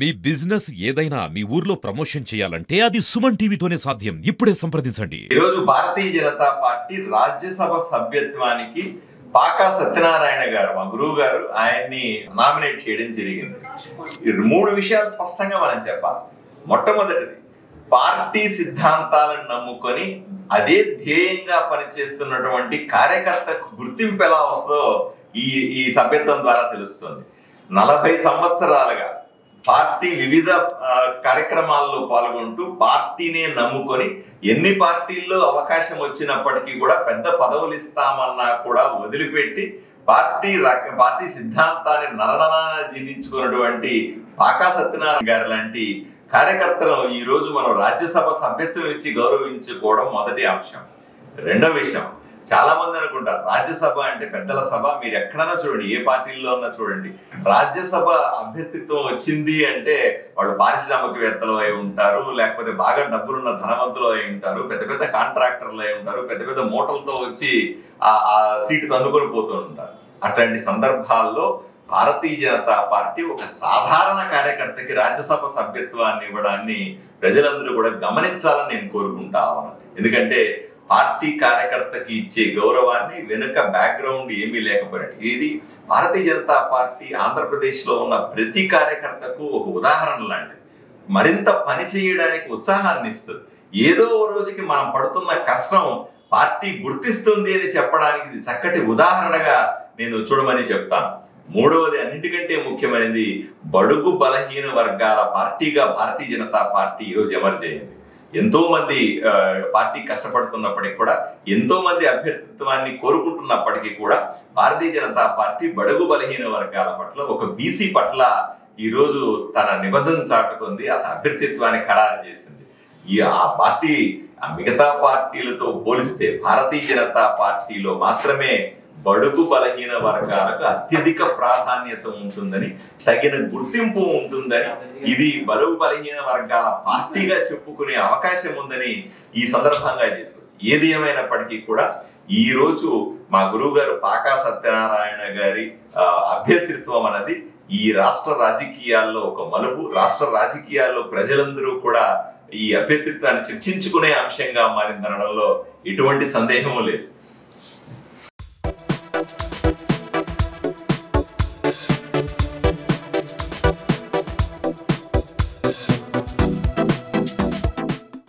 మీ business ఏదైనా మీ ఊర్లో promotion చేయాలంటే అది సుమన్ టీవీతోనే సాధ్యం. ఇప్పుడే సంప్రదించండి. ఈ రోజు భారతీయ జనతా పార్టీ రాజ్యసభ సభ్యత్వానికి పాకా సత్యనారాయణ గారు, మా గురువు గారు, ఆయన్ని నామినేట్ చేయడం జరిగింది. ఈ మూడు విషయాలు స్పష్టంగా మనం చెప్పాలి. మొట్టమొదటిది, పార్టీ సిద్ధాంతాలను నమ్ముకొని అదే ధ్యేయంగా పనిచేస్తున్నటువంటి కార్యకర్తకు గుర్తింపు ఎలా వస్తుందో ఈ సభ్యత్వం ద్వారా తెలుస్తుంది. 40 సంవత్సరాలుగా పార్టీ వివిధ కార్యక్రమాల్లో పాల్గొంటూ పార్టీనే నమ్ముకొని ఎన్ని పార్టీల్లో అవకాశం వచ్చినప్పటికీ కూడా పెద్ద పదవులు ఇస్తామన్నా కూడా వదిలిపెట్టి పార్టీ సిద్ధాంతాన్ని నరనరాన జీర్ణించుకున్నటువంటి పాకా సత్యనారాయణ గారి లాంటి కార్యకర్తలను ఈ రోజు మనం రాజ్యసభ సభ్యత్వం ఇచ్చి గౌరవించుకోవడం మొదటి అంశం. రెండో విషయం, చాలా మంది అనుకుంటారు రాజ్యసభ అంటే పెద్దల సభ. మీరు ఎక్కడైనా చూడండి, ఏ పార్టీల్లో ఉన్నా చూడండి, రాజ్యసభ అభ్యర్థిత్వం వచ్చింది అంటే వాళ్ళు పారిశ్రామికవేత్తలు అయి ఉంటారు, లేకపోతే బాగా డబ్బులున్న ధనవంతులు అయి ఉంటారు, పెద్ద పెద్ద కాంట్రాక్టర్లు అయి ఉంటారు, పెద్ద పెద్ద మూటలతో వచ్చి ఆ సీటు తన్నుకొని పోతూ ఉంటారు. అట్లాంటి సందర్భాల్లో భారతీయ జనతా పార్టీ ఒక సాధారణ కార్యకర్తకి రాజ్యసభ సభ్యత్వాన్ని ఇవ్వడాన్ని ప్రజలందరూ కూడా గమనించాలని నేను కోరుకుంటా ఉన్నాను. ఎందుకంటే పార్టీ కార్యకర్తకి ఇచ్చే గౌరవాన్ని వెనుక బ్యాక్గ్రౌండ్ ఏమీ లేకపోయినట్టు ఇది భారతీయ జనతా పార్టీ ఆంధ్రప్రదేశ్లో ఉన్న ప్రతి కార్యకర్తకు ఒక ఉదాహరణ లాంటిది. మరింత పని చేయడానికి ఉత్సాహాన్ని ఇస్తుంది. ఏదో రోజుకి మనం పడుతున్న కష్టం పార్టీ గుర్తిస్తుంది అని చెప్పడానికి ఇది చక్కటి ఉదాహరణగా నేను చూడమని చెప్తాను. మూడవది, అన్నిటికంటే ముఖ్యమైనది, బడుగు బలహీన వర్గాల పార్టీగా భారతీయ జనతా పార్టీ ఈరోజు ఎమర్జ్ అయ్యింది. ఎంతో మంది పార్టీ కష్టపడుతున్నప్పటికీ కూడా, ఎంతో మంది అభ్యర్థిత్వాన్ని కోరుకుంటున్నప్పటికీ కూడా భారతీయ జనతా పార్టీ బడుగు బలహీన వర్గాల పట్ల, ఒక బీసీ పట్ల ఈరోజు తన నిబద్ధన చాటుకుంది, ఆ అభ్యర్థిత్వాన్ని ఖరారు చేసింది. ఆ పార్టీ మిగతా పార్టీలతో పోలిస్తే భారతీయ జనతా పార్టీలో మాత్రమే బడుగు బలహీన వర్గాలకు అత్యధిక ప్రాధాన్యత ఉంటుందని, తగిన గుర్తింపు ఉంటుందని, ఇది బడుగు బలహీన వర్గాల పార్టీగా చెప్పుకునే అవకాశం ఉందని ఈ సందర్భంగా చేసుకోవచ్చు. ఏది ఏమైనప్పటికీ కూడా ఈ రోజు మా గురువు గారు పాకా సత్యనారాయణ గారి అభ్యర్థిత్వం అన్నది ఈ రాష్ట్ర రాజకీయాల్లో ఒక మలుపు. రాష్ట్ర రాజకీయాల్లో ప్రజలందరూ కూడా ఈ అభ్యర్థిత్వాన్ని చర్చించుకునే అంశంగా మారిందనడంలో ఎటువంటి సందేహము లేదు.